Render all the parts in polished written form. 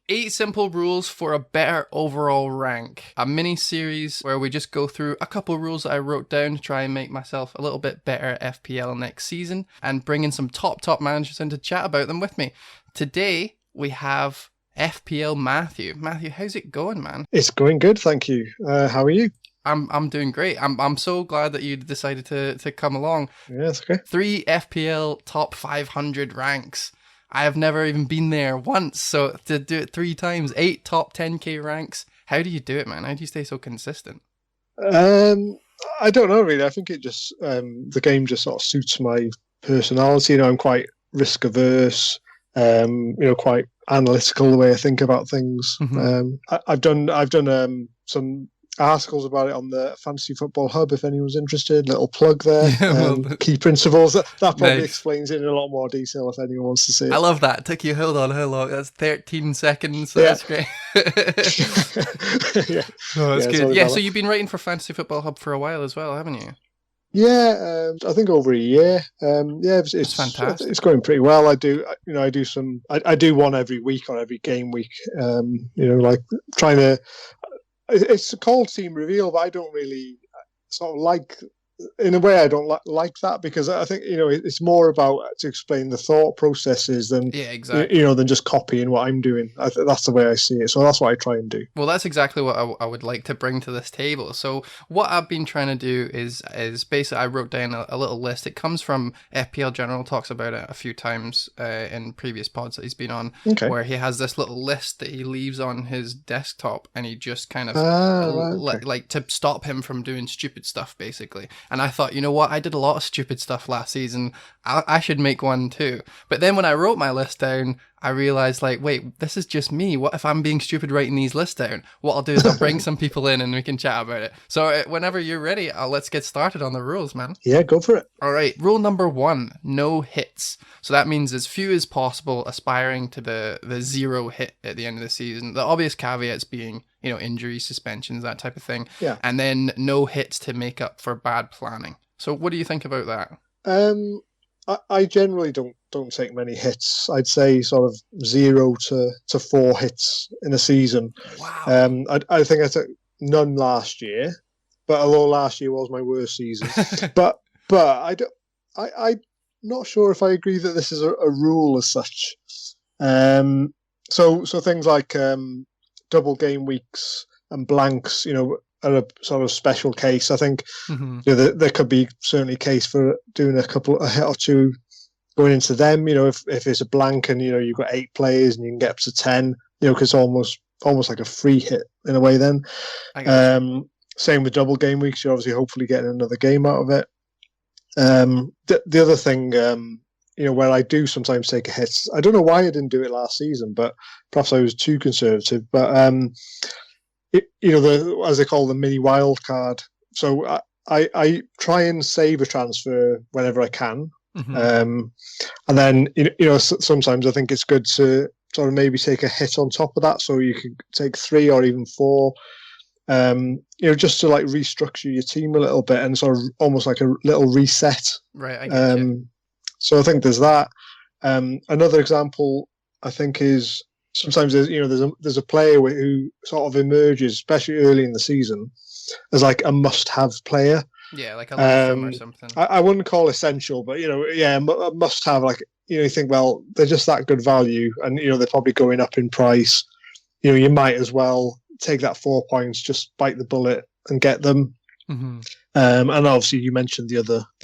8 simple rules for a better overall rank. A mini series where we just go through a couple rules that I wrote down to try and make myself a little bit better at FPL next season, and bring in some top managers in to chat about them with me. Today we have FPL Matthew. Matthew, how's it going, man? It's going good, thank you. How are you? I'm doing great. I'm so glad that you decided to come along. Yeah, it's okay. 3 FPL top 500 ranks. I have never even been there once, so to do it 3 times, 8 top 10k ranks. How do you do it, man? How do you stay so consistent? I don't know really. I think it just the game just sort of suits my personality. I'm quite risk averse. Quite analytical the way I think about things. Mm-hmm. I've done some articles about it on the Fantasy Football Hub if anyone's interested. Little plug there. Key principles. That probably explains it in a lot more detail if anyone wants to see it. I love that. It took you, hold on, how long? That's 13 seconds. So that's great. Yeah. Oh, that's good. Yeah, so you've been writing for Fantasy Football Hub for a while as well, haven't you? Yeah, I think over a year. It's fantastic. It's going pretty well. I do one every week or every game week. Like trying to. It's called team reveal, but I don't really sort of like. In a way, I don't like that because I think it's more about to explain the thought processes than than just copying what I'm doing. That's the way I see it. So that's what I try and do. Well, that's exactly what I would like to bring to this table. So what I've been trying to do is basically I wrote down a little list. It comes from FPL General, talks about it a few times in previous pods that he's been on, where he has this little list that he leaves on his desktop, and he just kind of like to stop him from doing stupid stuff, basically. And I thought, you know what? I did a lot of stupid stuff last season. I should make one too. But then when I wrote my list down, I realized, like, wait, this is just me. What if I'm being stupid writing these lists down? What I'll do is I'll bring some people in and we can chat about it. So whenever you're ready, let's get started on the rules, man. Yeah, go for it. All right. Rule number 1, no hits. So that means as few as possible, aspiring to the 0 hit at the end of the season. The obvious caveats being, injuries, suspensions, that type of thing. Yeah. And then no hits to make up for bad planning. So what do you think about that? I generally don't take many hits. I'd say sort of 0 to 4 hits in a season. Wow. I think I took none last year, but although last year was my worst season, but I'm not sure if I agree that this is a rule as such. So things like double game weeks and blanks, are a sort of special case. I think there could be certainly a case for doing a hit or two going into them. If it's a blank and you've got 8 players and you can get up to 10, because it's almost like a free hit in a way. Then, same with double game weeks. You're obviously hopefully getting another game out of it. The other thing, where I do sometimes take a hit. I don't know why I didn't do it last season, but perhaps I was too conservative. But as they call the mini wildcard. So I try and save a transfer whenever I can. And then, sometimes I think it's good to sort of maybe take a hit on top of that. So you could take 3 or even 4, just to like restructure your team a little bit and sort of almost like a little reset. Right. I get you. So I think there's that. Another example, I think, is sometimes there's a player who sort of emerges, especially early in the season, as like a must-have player. Yeah, like a Lundstrom or something. I wouldn't call essential, but a must-have. Like you think, well, they're just that good value, and they're probably going up in price. You might as well take that 4 points, just bite the bullet and get them. And obviously, you mentioned the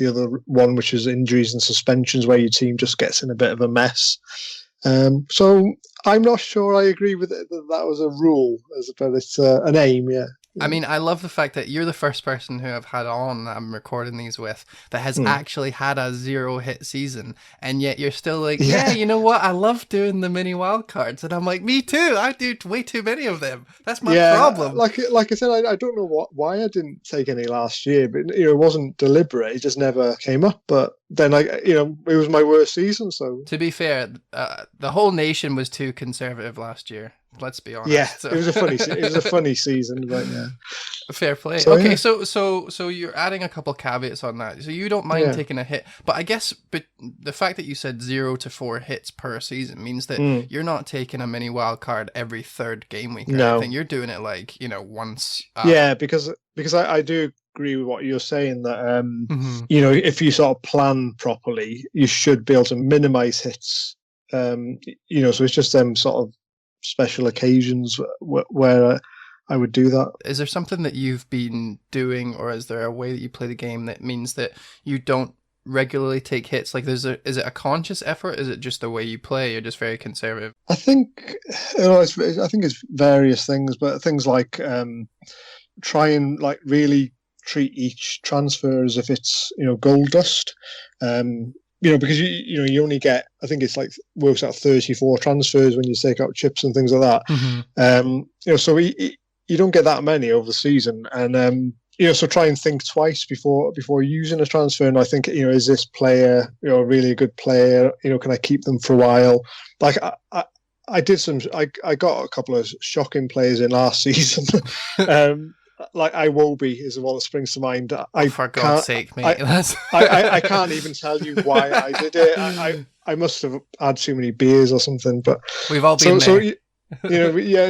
other one, which is injuries and suspensions, where your team just gets in a bit of a mess. So I'm not sure I agree with it that was a rule, but it's an aim, yeah. I mean, I love the fact that you're the first person who I've had on that I'm recording these with that has actually had a 0 hit season, and yet you're still like, yeah, you know what? I love doing the mini wildcards, and I'm like, me too. I do way too many of them. That's my problem. Like I said, I don't know why I didn't take any last year, but it wasn't deliberate. It just never came up. But then it was my worst season. So to be fair, the whole nation was too conservative last year. Let's be honest. Yeah, so. It was a funny season, but yeah. Fair play. So, Okay, yeah. so you're adding a couple caveats on that. So you don't mind Yeah. taking a hit, but I guess the fact that you said 0 to 4 hits per season means that Mm. you're not taking a mini wild card every third game week or No. anything. You're doing it like, once. Yeah, because I do agree with what you're saying that Mhm. if you sort of plan properly, you should be able to minimize hits. So it's just them sort of special occasions where I would do that. Is there something that you've been doing, or is there a way that you play the game that means that you don't regularly take hits? Like, is it a conscious effort? Is it just the way you play? You're just very conservative. I think I think it's various things, but things like try and like really treat each transfer as if it's gold dust. Because you only get, I think it's like works out 34 transfers when you take out chips and things like that. Mm-hmm. So you don't get that many over the season, and so try and think twice before using a transfer. And I think is this player really a good player? Can I keep them for a while? Like I did some. I got a couple of shocking players in last season. Like Iwobi is the one that springs to mind. For God's sake, mate. I can't even tell you why I did it. I must have had too many beers or something. But we've all been there.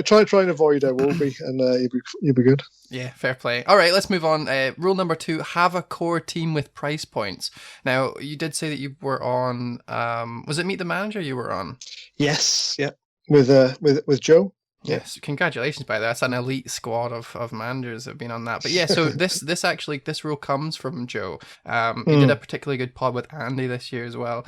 Try and avoid Iwobi, and you'll be good. Yeah, fair play. All right, let's move on. Rule number 2: have a core team with price points. Now, you did say that you were on. Was it Meet the Manager you were on? Yes, yeah, with Joe. Yes, congratulations by that. That's an elite squad of managers that have been on that. But yeah, so this rule comes from Joe. He did a particularly good pod with Andy this year as well.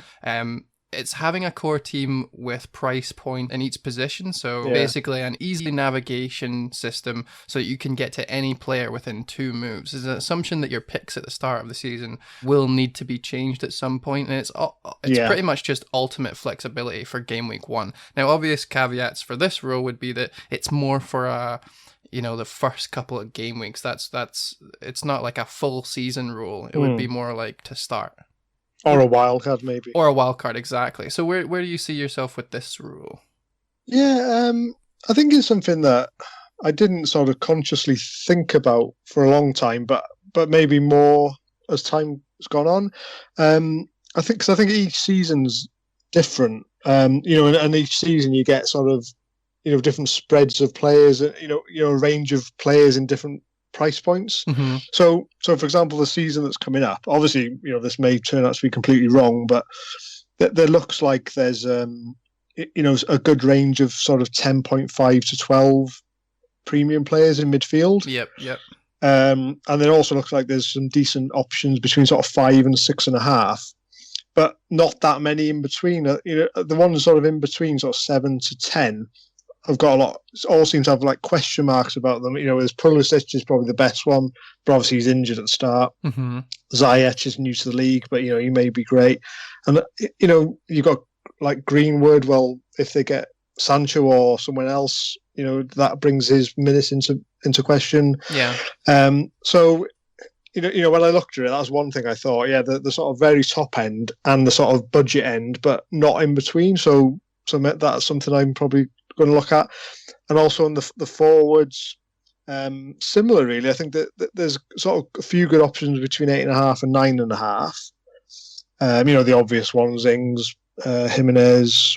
It's having a core team with price point in each position. So basically an easy navigation system so that you can get to any player within 2 moves. There's an assumption that your picks at the start of the season will need to be changed at some point, and it's pretty much just ultimate flexibility for game week 1. Now, obvious caveats for this rule would be that it's more for the first couple of game weeks. It's not like a full season rule. It would be more like to start. Or a wildcard, maybe. Or a wildcard, exactly. So where do you see yourself with this rule? Yeah, I think it's something that I didn't sort of consciously think about for a long time, but maybe more as time has gone on. I think each season's different. And each season you get sort of different spreads of players. A range of players in different price points. Mm-hmm. So for example, the season that's coming up, obviously, this may turn out to be completely wrong, but there looks like there's a good range of sort of 10.5 to 12 premium players in midfield. Yep. And it also looks like there's some decent options between sort of 5 and 6.5, but not that many in between. The ones sort of in between, sort of 7 to 10, I've got a lot. All seem to have like question marks about them. There's Pulisic is probably the best one, but obviously he's injured at the start. Mm-hmm. Ziyech is new to the league, but he may be great. And you've got like Greenwood. Well, if they get Sancho or someone else, that brings his minutes into question. Yeah. So when I looked at it, that was one thing I thought. Yeah, the sort of very top end and the sort of budget end, but not in between. So that's something I'm probably going to look at. And also on the forwards, similar really. I think that there's sort of a few good options between 8.5 and 9.5. The obvious ones: Ings, Jimenez,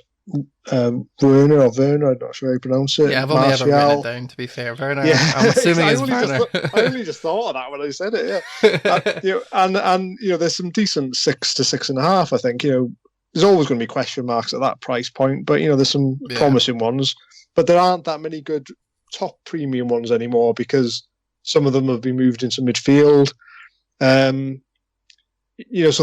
Werner, I'm not sure how you pronounce it. Yeah, I've only ever written it down, to be fair. Werner, yeah. I'm assuming it's Werner. I only just thought of that when I said it. Yeah, and there's some decent 6 to 6.5. I think there's always going to be question marks at that price point, but there's some promising ones. But there aren't that many good top premium ones anymore because some of them have been moved into midfield. So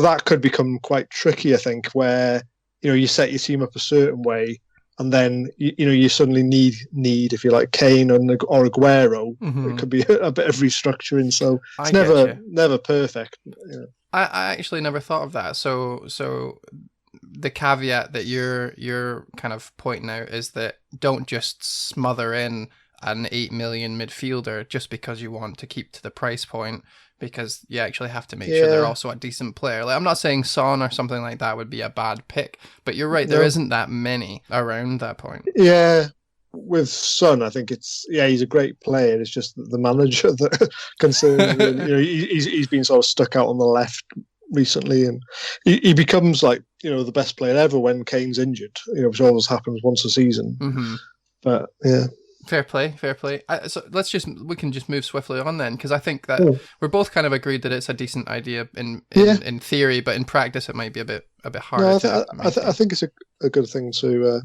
that could become quite tricky, I think, where you set your team up a certain way, and then you suddenly need if you like Kane or Aguero. Mm-hmm. It could be a bit of restructuring, so it's never perfect. I actually never thought of that. So the caveat that you're kind of pointing out is that don't just smother in an 8 million midfielder just because you want to keep to the price point, because you actually have to make sure they're also a decent player. Like, I'm not saying Son or something like that would be a bad pick, but you're right, there isn't that many around that point. Yeah. with Son, I think he's a great player. It's just the manager that concerns me. He's been sort of stuck out on the left recently, and he becomes like the best player ever when Kane's injured. Which always happens once a season. Mm-hmm. But yeah. Fair play. So we can just move swiftly on then, because I think that we're both kind of agreed that it's a decent idea in theory, but in practice it might be a bit harder. No, I think it's a good thing to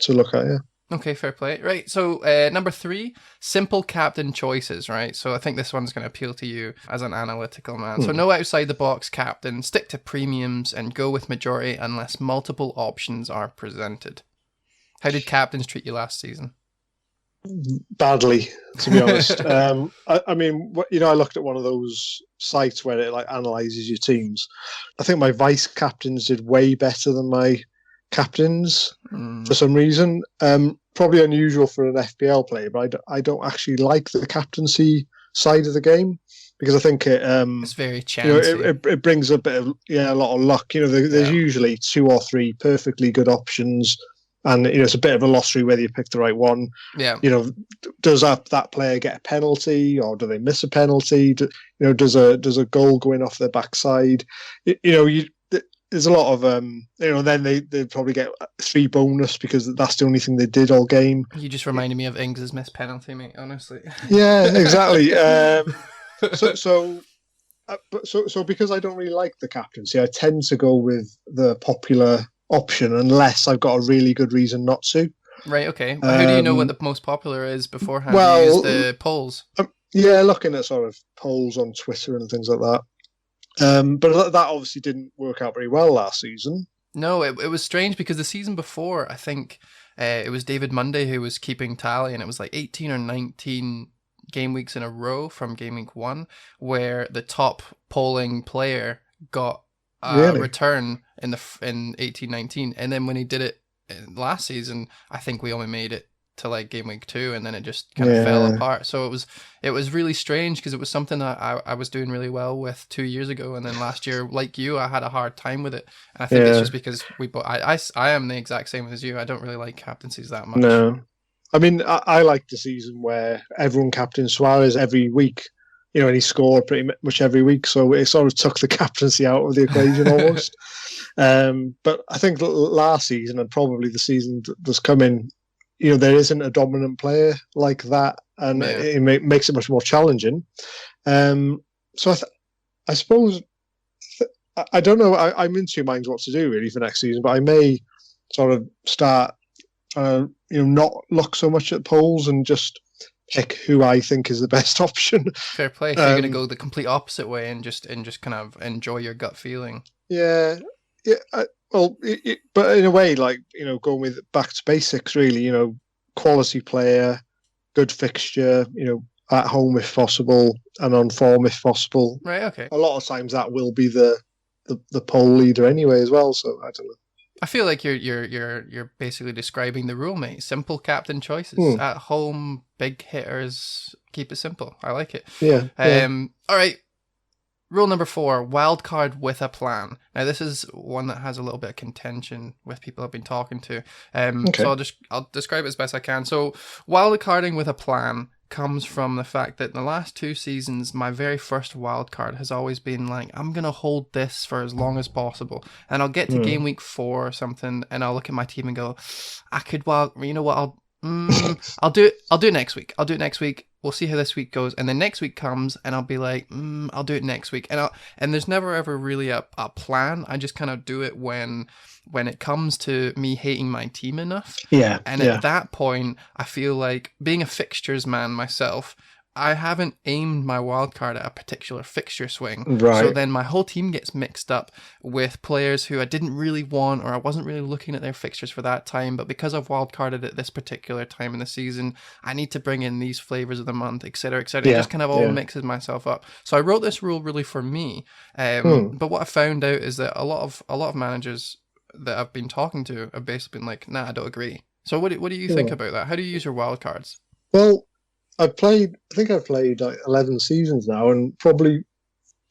look at. Yeah. Okay, fair play. Right, so number 3, simple captain choices, right? So I think this one's going to appeal to you as an analytical man. So no outside-the-box captain, stick to premiums, and go with majority unless multiple options are presented. How did captains treat you last season? Badly, to be honest. I mean, I looked at one of those sites where it like analyzes your teams. I think my vice captains did way better than my captains for some reason. Probably unusual for an FPL player, but I don't actually like the captaincy side of the game because I think it's very chancy. It brings a bit of a lot of luck. There's usually 2 or 3 perfectly good options. And it's a bit of a lottery whether you pick the right one. Yeah. Does that player get a penalty, or do they miss a penalty? Does a goal go in off their backside? There's a lot of then they probably get 3 bonus because that's the only thing they did all game. You just reminded me of Ings' missed penalty, mate. Honestly. Yeah, exactly. So because I don't really like the captaincy, I tend to go with the popular option unless I've got a really good reason not to. Right, okay. But how do you know what the most popular is beforehand? Well, you use the polls? Looking at sort of polls on Twitter and things like that. But that obviously didn't work out very well last season. No, it was strange because the season before, I think it was David Munday who was keeping tally, and it was like 18 or 19 game weeks in a row from game week 1 where the top polling player got return in 18-19, and then when he did it last season, I think we only made it to like game week 2, and then it just kind of fell apart. So it was really strange because it was something that I was doing really well with 2 years ago, and then last year, like you, I had a hard time with it, and I think it's just because I am the exact same as you. I don't really like captaincies that much. No, I mean I like the season where everyone captains Suarez every week. And he scored pretty much every week, so it sort of took the captaincy out of the equation almost. But I think last season, and probably the season that's coming, there isn't a dominant player like that, and it makes it much more challenging. So I suppose, I don't know, I'm in 2 minds what to do really for next season, but I may sort of start, not look so much at polls and just pick who I think is the best option. Fair play. So you're going to go the complete opposite way and just kind of enjoy your gut feeling. Yeah. But in a way, like going with back to basics, really. Quality player, good fixture. At home if possible, and on form if possible. Right. Okay. A lot of times that will be the poll leader anyway as well. So I don't know. I feel like you're basically describing the rule, mate. Simple captain choices. At home, big hitters, keep it simple. I like it. Yeah. All right. Rule number 4, wildcard with a plan. Now, this is one that has a little bit of contention with people I've been talking to. So I'll describe it as best I can. So wildcarding with a plan comes from the fact that in the last 2 seasons, my very first wild card has always been like, I'm going to hold this for as long as possible. And I'll get to game week 4 or something, and I'll look at my team and go, I could, you know what, I'll do it next week. I'll do it next week. We'll see how this week goes. And then next week comes, and I'll be like, I'll do it next week. And there's never ever really a plan. I just kind of do it when it comes to me hating my team enough. Yeah. And at that point, I feel like, being a fixtures man myself, I haven't aimed my wildcard at a particular fixture swing. Right. So then my whole team gets mixed up with players who I didn't really want, or I wasn't really looking at their fixtures for that time. But because I've wildcarded at this particular time in the season, I need to bring in these flavors of the month, etc., etc. It just kind of all mixes myself up. So I wrote this rule really for me. But what I found out is that a lot of managers that I've been talking to have basically been like, nah, I don't agree. So what do you think about that? How do you use your wildcards? Well, I think I've played like 11 seasons now, and probably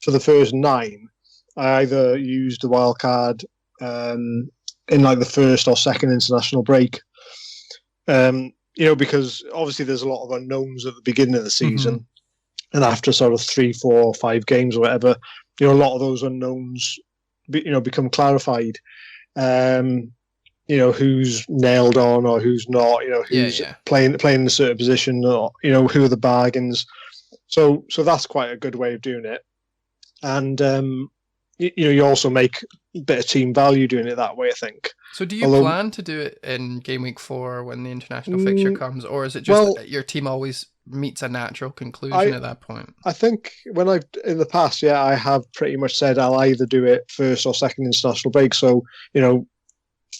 for the first 9, I either used the wild card in like the first or second international break. because obviously there's a lot of unknowns at the beginning of the season, Mm-hmm. and after sort of 3, 4, 5 games or whatever, a lot of those unknowns, become clarified. Who's nailed on or who's not, who's playing in a certain position, or, who are the bargains. So that's quite a good way of doing it. And, you also make a bit of team value doing it that way, I think. So do you plan to do it in game week 4 when the international fixture comes, or is it just that your team always meets a natural conclusion at that point? I think in the past, I have pretty much said I'll either do it first or second international break. So,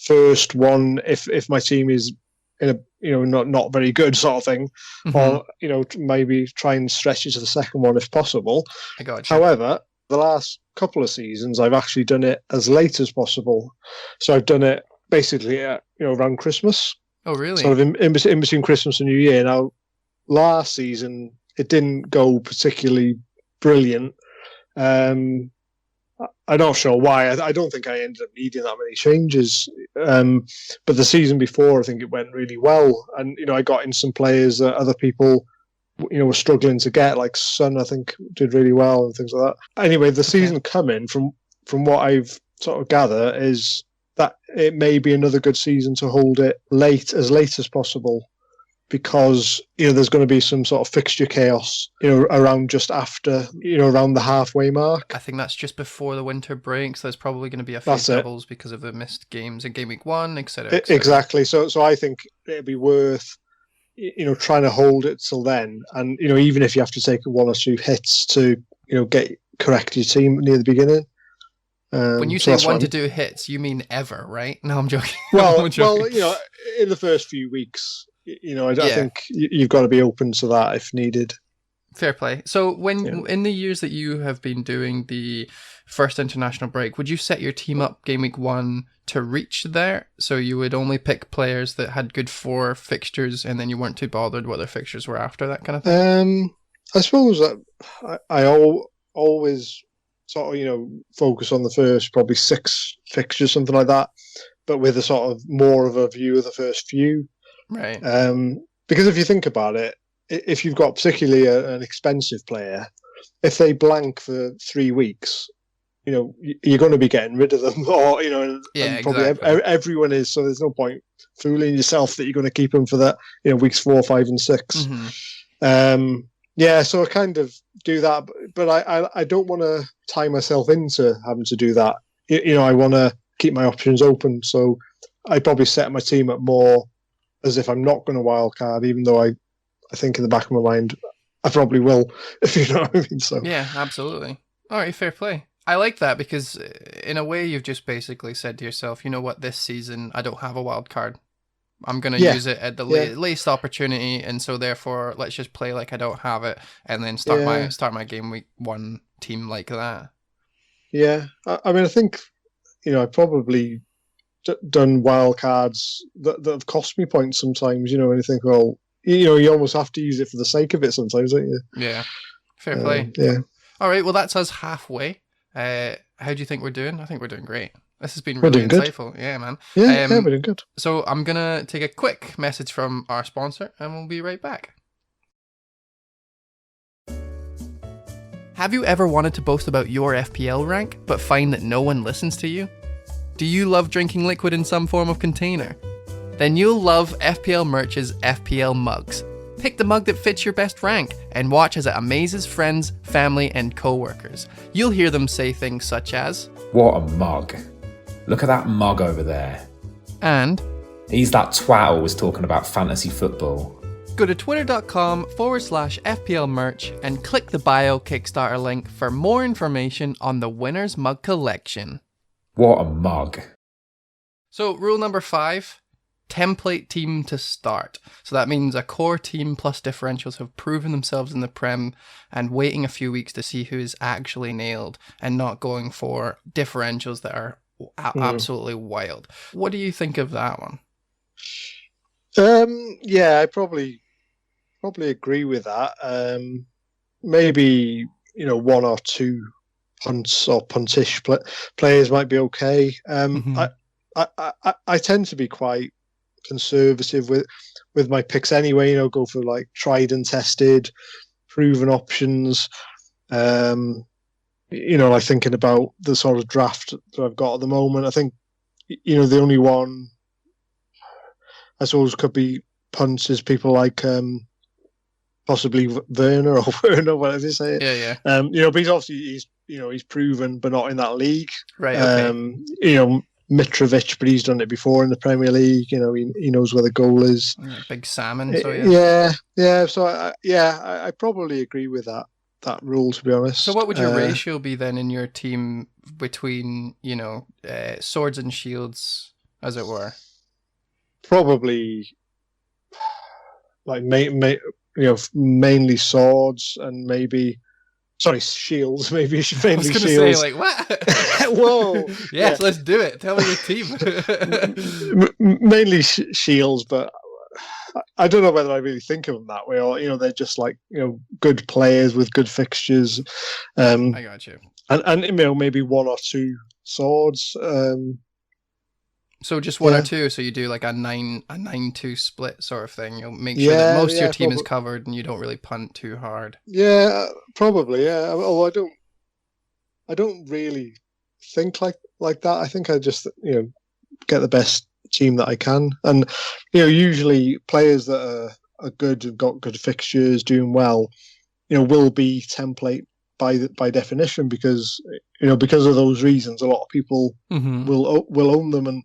first one, if my team is in a not very good sort of thing, or maybe try and stretch it to the second one if possible. I got you. However, the last couple of seasons I've actually done it as late as possible. So I've done it basically around Christmas. Oh, really? Sort of in between Christmas and New Year. Now, last season it didn't go particularly brilliant. I'm not sure why. I don't think I ended up needing that many changes. But the season before, I think it went really well. And, I got in some players that other people, were struggling to get, like Son, I think, did really well and things like that. Anyway, the season coming, from what I've sort of gather, is that it may be another good season to hold it as late as possible. Because there's going to be some sort of fixture chaos, around just after, around the halfway mark. I think that's just before the winter break, so there's probably going to be a few doubles because of the missed games in game week 1, etc. Exactly. So I think it'd be worth, trying to hold it till then, and even if you have to take 1 or 2 hits to, correct your team near the beginning. When you say 1 to 2 hits, you mean ever, right? No, I'm joking. Well, in the first few weeks. I think you've got to be open to that if needed. Fair play. So in the years that you have been doing the first international break, would you set your team up game week 1 to reach there? So you would only pick players that had good 4 fixtures and then you weren't too bothered what their fixtures were after, that kind of thing? I suppose that I always sort of, focus on the first probably 6 fixtures, something like that, but with a sort of more of a view of the first few. Right. Because if you think about it, if you've got particularly an expensive player, if they blank for 3 weeks, you're going to be getting rid of them, or and probably everyone is. So there's no point fooling yourself that you're going to keep them for that, weeks 4, 5, and 6. So I kind of do that, but I don't want to tie myself into having to do that. I want to keep my options open, so I probably set my team up more as if I'm not going to wildcard, even though I think in the back of my mind I probably will, if you know what I mean. So yeah, absolutely. All right, fair play. I like that because in a way you've just basically said to yourself, you know what, this season I don't have a wild card. I'm going to use it at the least opportunity, and so therefore let's just play like I don't have it and then start my game week 1 team like that. Yeah. I mean, I think, I probably done wildcards that have cost me points sometimes, and you think, well, you almost have to use it for the sake of it sometimes, don't you? Yeah. Fair play. Yeah. All right, well, that's us halfway. How do you think we're doing? I think we're doing great. This has been really insightful. Good. Yeah, man. Yeah, we're doing good. So I'm going to take a quick message from our sponsor and we'll be right back. Have you ever wanted to boast about your FPL rank, but find that no one listens to you? Do you love drinking liquid in some form of container? Then you'll love FPL Merch's FPL mugs. Pick the mug that fits your best rank and watch as it amazes friends, family, and co-workers. You'll hear them say things such as, "What a mug. Look at that mug over there." And, "He's that twat always talking about fantasy football." Go to twitter.com/FPL merch and click the bio Kickstarter link for more information on the winner's mug collection. What a mug. So rule number 5, template team to start. So that means a core team plus differentials have proven themselves in the Prem and waiting a few weeks to see who is actually nailed and not going for differentials that are absolutely wild. What do you think of that one? I probably agree with that. Maybe 1 or 2 punts or puntish players might be okay. I tend to be quite conservative with my picks anyway. Go for like tried and tested, proven options. Like thinking about the sort of draft that I've got at the moment. I think the only one I suppose could be punts is people like possibly Werner or Werner, whatever you say. Yeah. But he's obviously he's proven, but not in that league. Right. Okay. Mitrovic, but he's done it before in the Premier League. He knows where the goal is. Big salmon. So yeah. So I probably agree with that rule, to be honest. So what would your ratio be then in your team between swords and shields, as it were? Probably like mainly swords and maybe. Sorry, shields. Maybe mainly I was going to shields. say, like, what? Whoa! Yes, let's do it. Tell me your team. Mainly shields, but I don't know whether I really think of them that way, or they're just like good players with good fixtures. I got you. And maybe one or two swords. So just one or two. So you do like a 9-2 split sort of thing. You'll make sure that most of your team is covered, and you don't really punt too hard. Yeah, probably. Yeah. Although I don't really think like that. I think I just get the best team that I can, and usually players that are good and got good fixtures, doing well, will be template by definition because of those reasons. A lot of people will own them, and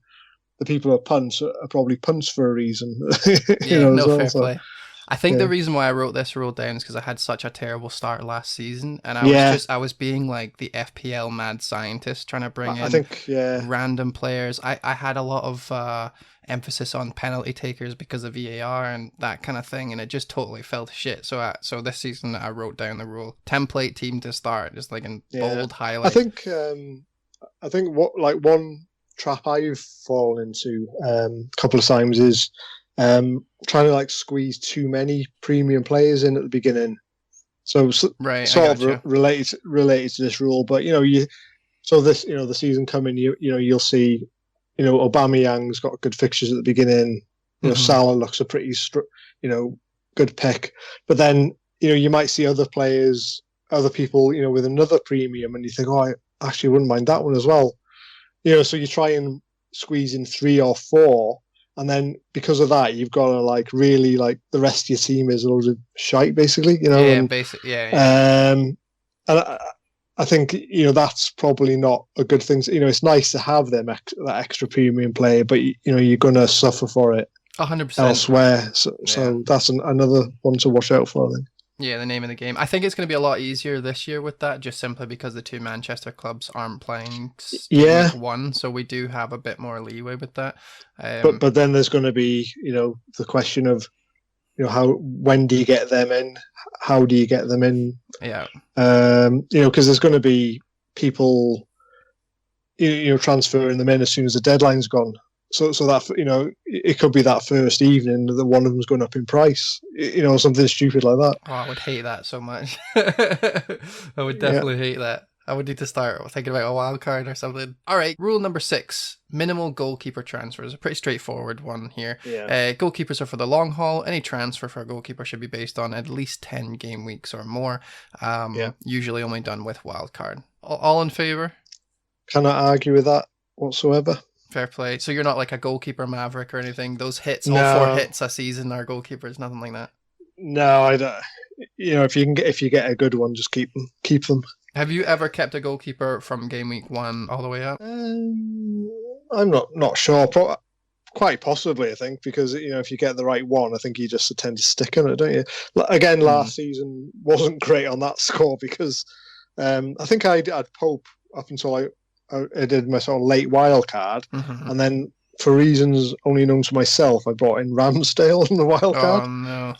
the people who are punts are probably punts for a reason. Fair play. I think the reason why I wrote this rule down is because I had such a terrible start last season, and I was being like the FPL mad scientist trying to bring in random players. I had a lot of emphasis on penalty takers because of VAR and that kind of thing, and it just totally fell to shit. So this season I wrote down the rule: template team to start, just like in bold highlight. I think what like one trap I've fallen into a couple of times is trying to like squeeze too many premium players in at the beginning. So right, sort of related to this rule, but the season coming, you'll see, Aubameyang's got good fixtures at the beginning. Salah looks a pretty good pick, but then you might see other people with another premium, and you think, oh, I actually wouldn't mind that one as well. So you try and squeeze in 3 or 4, and then because of that, you've got to like really like the rest of your team is a load of shite, basically. Basically. And I think that's probably not a good thing. It's nice to have that extra premium player, but you're going to suffer for it 100% elsewhere. So that's another one to watch out for, I think. Yeah, the name of the game. I think it's going to be a lot easier this year with that, just simply because the 2 Manchester clubs aren't playing week 1, so we do have a bit more leeway with that. But then there's going to be the question of when do you get them in? How do you get them in? Yeah. Because there's going to be people transferring them in as soon as the deadline's gone. So that it could be that first evening that one of them's going up in price, something stupid like that. Oh, I would hate that so much. I would definitely hate that. I would need to start thinking about a wild card or something. All right, rule number 6: minimal goalkeeper transfers. A pretty straightforward one here. Yeah. Goalkeepers are for the long haul. Any transfer for a goalkeeper should be based on at least 10 game weeks or more. Usually only done with wildcard. All in favour? Cannot argue with that whatsoever. Fair play. So you're not like a goalkeeper maverick or anything? Those hits, all 4 hits a season are goalkeepers, nothing like that? No, I don't. If you get a good one, just keep them. Have you ever kept a goalkeeper from game week 1 all the way up? I'm not sure. Quite possibly, I think, because if you get the right one, I think you just tend to stick in it, don't you? Again, last season wasn't great on that score because I think I had Pope up until I did my sort of late wild card, and then for reasons only known to myself, I brought in Ramsdale in the wild card. Oh no!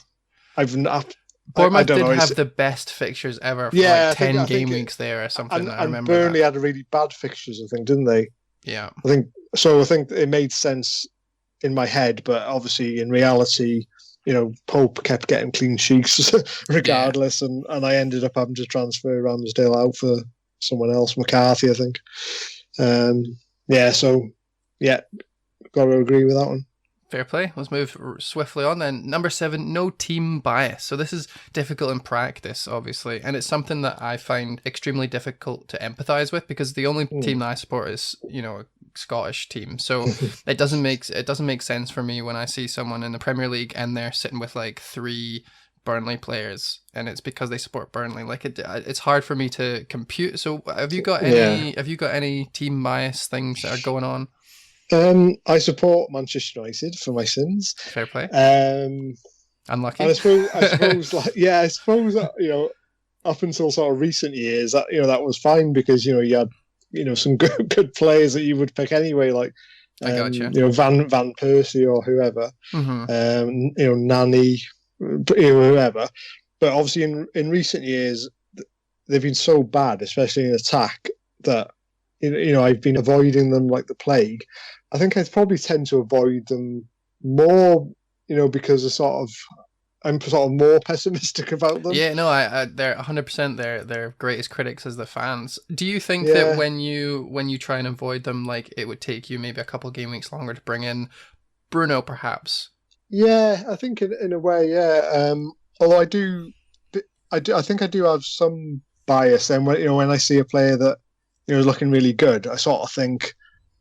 Bournemouth did have the best fixtures ever for like 10 game weeks there or something. I remember Burnley had really bad fixtures, I think, didn't they? Yeah. I think it made sense in my head, but obviously in reality, Pope kept getting clean sheets regardless, and I ended up having to transfer Ramsdale out for someone else, McCarthy, I think. Got to agree with that one. Fair play. Let's move swiftly on then. Number 7, no team bias. So this is difficult in practice, obviously, and it's something that I find extremely difficult to empathize with because the only team that I support is, a Scottish team. So it doesn't make sense for me when I see someone in the Premier League and they're sitting with like 3 Burnley players, and it's because they support Burnley. Like it's hard for me to compute. So have you got any team bias things that are going on? I support Manchester United for my sins. Fair play. Unlucky. And I suppose, up until sort of recent years, that was fine because you had some good players that you would pick anyway, like I gotcha. Van Persie or whoever, Nani, whoever. But obviously, in recent years, they've been so bad, especially in attack, that I've been avoiding them like the plague. I think I'd probably tend to avoid them more, because I'm sort of more pessimistic about them. Yeah, no, they're 100%. They're greatest critics as the fans. Do you think that when you try and avoid them, like it would take you maybe a couple of game weeks longer to bring in Bruno, perhaps? Yeah, I think in a way, yeah. Although I think I do have some bias. Then when I see a player that is looking really good, I sort of think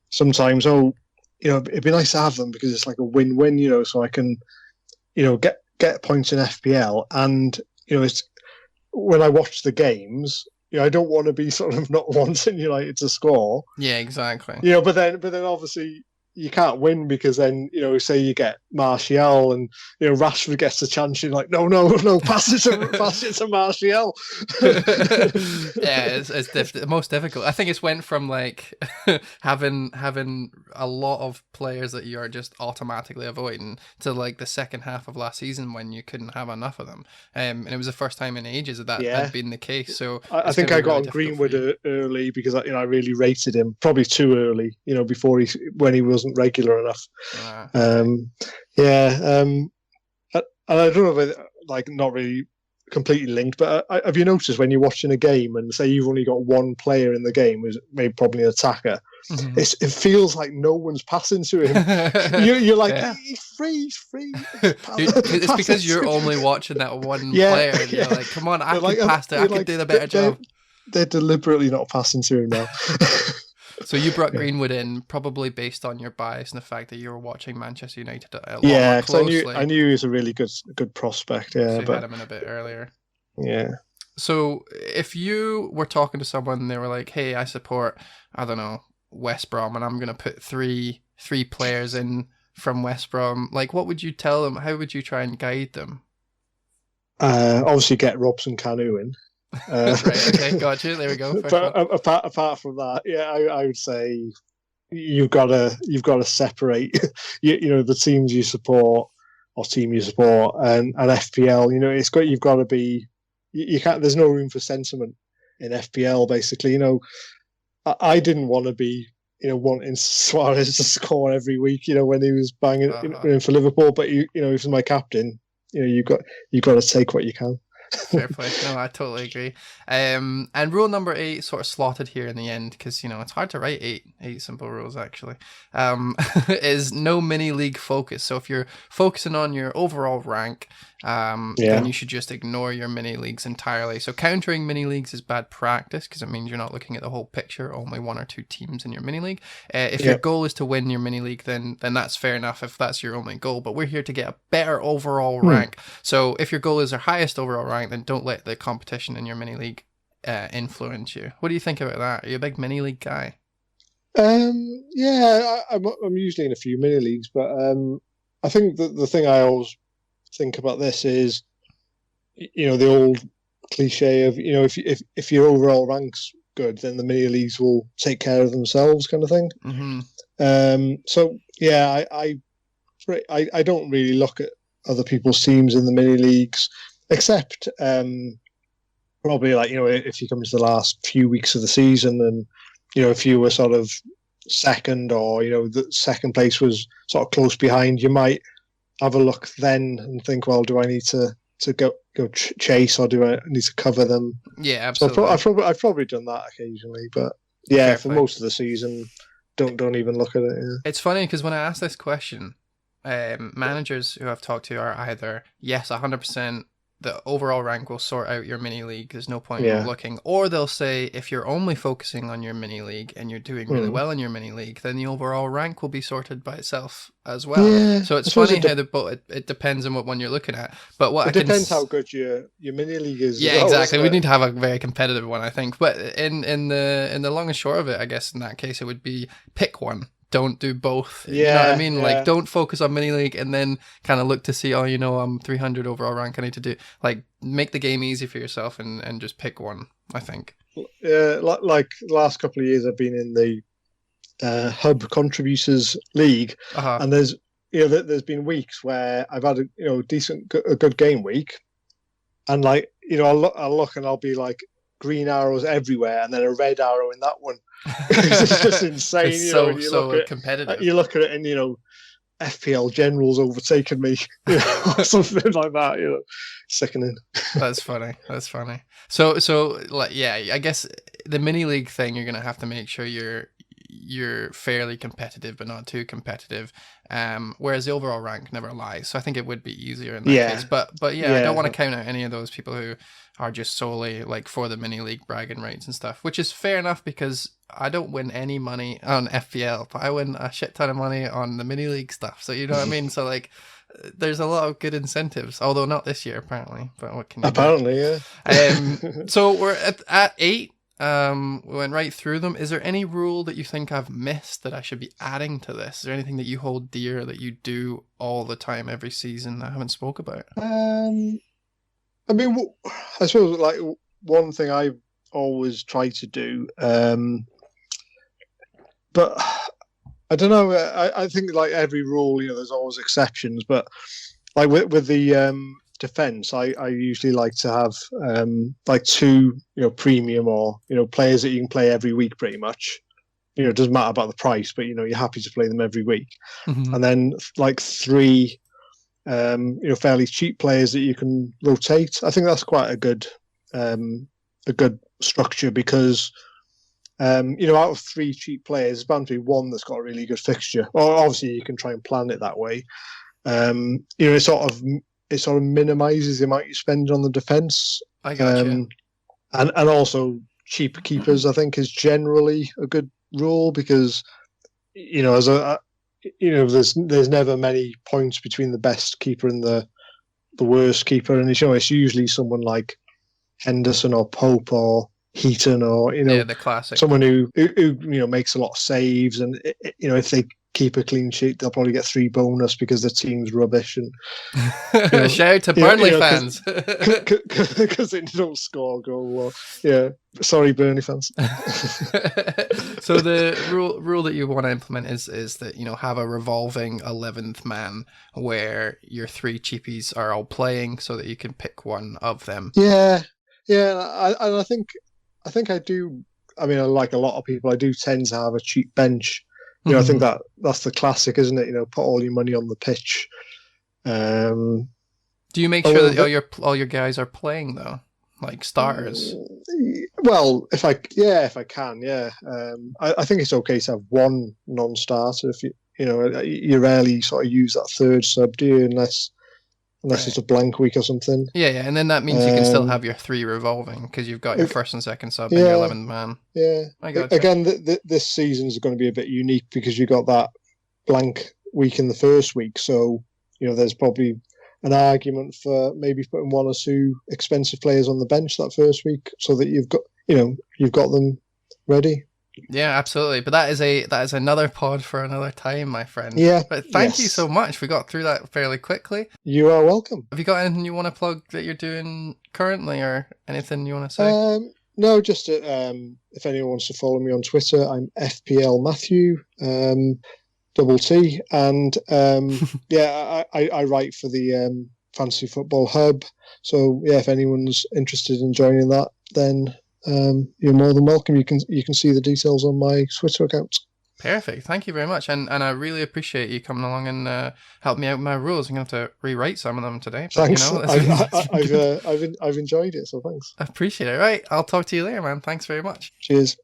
sometimes, it'd be nice to have them because it's like a win-win, so I can, get points in FPL. And, it's when I watch the games, I don't want to be sort of not wanting United to score. Yeah, exactly. But then obviously you can't win because then, say you get Martial and, Rashford gets a chance, you're like, no, pass it to Martial. Yeah, it's the most difficult. I think it's went from like having a lot of players that you are just automatically avoiding to like the second half of last season when you couldn't have enough of them. And it was the first time in ages that had been the case. So I think I got on Greenwood early because I really rated him, probably too early, before when he wasn't regular enough. And I don't know if not really completely linked, but have you noticed when you're watching a game and say you've only got one player in the game, who's maybe probably an attacker, it feels like no one's passing to him. You're like, he's free. It's because you're only watching that one player. And you're like, come on, I can pass it. I can do the better job. They're deliberately not passing to him now. So you brought Greenwood in probably based on your bias and the fact that you were watching Manchester United a lot more closely. I knew he was a really good prospect. Yeah, so you had him in a bit earlier. Yeah. So if you were talking to someone and they were like, "Hey, I support, I don't know, West Brom, and I'm going to put three players in from West Brom," like what would you tell them? How would you try and guide them? Obviously, get Robson Kanu in. Right, okay, gotcha. There we go. But apart from that, I would say you've got to separate, the teams you support or team you support and FPL. You've got to be. You can't. There's no room for sentiment in FPL. Basically, I didn't want to be, wanting Suarez to score every week. When he was banging for Liverpool, but he was my captain. You've got to take what you can. Fair play. No, I totally agree. And rule number 8 sort of slotted here in the end because it's hard to write eight simple rules actually. Is no mini league focus. So if you're focusing on your overall rank, then you should just ignore your mini leagues entirely. So countering mini leagues is bad practice because it means you're not looking at the whole picture, only 1 or 2 teams in your mini league. If your goal is to win your mini league, then that's fair enough if that's your only goal. But we're here to get a better overall rank. So if your goal is our highest overall rank, then don't let the competition in your mini league influence you. What do you think about that? Are you a big mini league guy? I'm usually in a few mini leagues, but I think the thing I always think about this is, the old cliche of if your overall rank's good, then the mini leagues will take care of themselves, kind of thing. So yeah, I don't really look at other people's teams in the mini leagues, except probably if you come to the last few weeks of the season and if you were sort of second or the second place was sort of close behind, you might have a look then and think, well, do I need to go chase or do I need to cover them? Yeah, absolutely. So I've probably done that occasionally, but most of the season, don't even look at it. Yeah. It's funny because when I asked this question, managers who I've talked to are either, yes, 100%, the overall rank will sort out your mini league, there's no point in looking, or they'll say if you're only focusing on your mini league and you're doing really well in your mini league, then the overall rank will be sorted by itself as well. Yeah, so it's funny how it depends on what one you're looking at. But what it depends how good your mini league is. Yeah, exactly. We need to have a very competitive one, I think. But in the long and short of it, I guess in that case it would be pick one. Don't do both. You know what I mean? Like, don't focus on mini league and then kind of look to see, I'm 300 overall rank. I need to do, like, make the game easy for yourself and just pick one, I think. Like the last couple of years, I've been in the Hub Contributors League, and there's been weeks where I've had a good game week, and like I'll look and I'll be like green arrows everywhere, and then a red arrow in that one. It's just insane. It's so competitive. You look at it, and FPL General's overtaken me, or something like that. Sickening. That's funny. So like, yeah, I guess the mini league thing, you're gonna have to make sure you're fairly competitive, but not too competitive. Whereas the overall rank never lies. So I think it would be easier in that case. But yeah, I don't want to count out any of those people who are just solely like for the mini league bragging rights and stuff, which is fair enough because I don't win any money on FPL, but I win a shit ton of money on the mini league stuff. So you know what I mean? So like, there's a lot of good incentives, although not this year apparently. But what can you do? Yeah. So we're at 8. We went right through them. Is there any rule that you think I've missed that I should be adding to this? Is there anything that you hold dear that you do all the time every season that I haven't spoke about? I mean, I suppose like one thing I've always tried to do, but I don't know. I think like every rule, there's always exceptions. But like with the defense, I usually like to have like 2 premium or players that you can play every week pretty much. It doesn't matter about the price, but you're happy to play them every week. And then like 3 fairly cheap players that you can rotate. I think that's quite a good structure because out of 3 cheap players, there's bound to be one that's got a really good fixture. Or obviously you can try and plan it that way. It sort of minimises the amount you spend on the defence. I got you. And also cheap keepers, I think, is generally a good rule because there's never many points between the best keeper and the worst keeper, and it's usually someone like Henderson or Pope or Heaton or the classic, someone who makes a lot of saves, and if they keep a clean sheet, they'll probably get 3 bonus because the team's rubbish. And shout out to Burnley fans because they don't score a goal. Well, yeah, sorry, Burnley fans. So the rule that you want to implement is that have a revolving 11th man where your 3 cheapies are all playing, so that you can pick one of them. Yeah. I think I do. I mean, like a lot of people, I do tend to have a cheap bench. I think that's the classic, isn't it? Put all your money on the pitch. Do you make sure that all your guys are playing though, like starters? Well, if I can, yeah. I think it's okay to have one non-starter. If you rarely sort of use that third sub, do you? Unless it's a blank week or something. Yeah, and then that means you can still have your 3 revolving because you've got your first and second sub and your 11th man. Yeah, I got again, this season is going to be a bit unique because you got that blank week in the first week, so there's probably an argument for maybe putting 1 or 2 expensive players on the bench that first week so that you've got them ready. Yeah, absolutely. But that is another pod for another time, my friend. Yeah. But thank you so much. We got through that fairly quickly. You are welcome. Have you got anything you want to plug that you're doing currently, or anything you want to say? No, just if anyone wants to follow me on Twitter, I'm FPL Matthew, double T, and I write for the Fantasy Football Hub. So yeah, if anyone's interested in joining that, then you're more than welcome. You can see the details on my Twitter account. Perfect. Thank you very much, and I really appreciate you coming along and help me out with my rules. I'm going to have to rewrite some of them today. But, thanks. I've enjoyed it, so thanks. I appreciate it. Right, I'll talk to you later, man. Thanks very much. Cheers.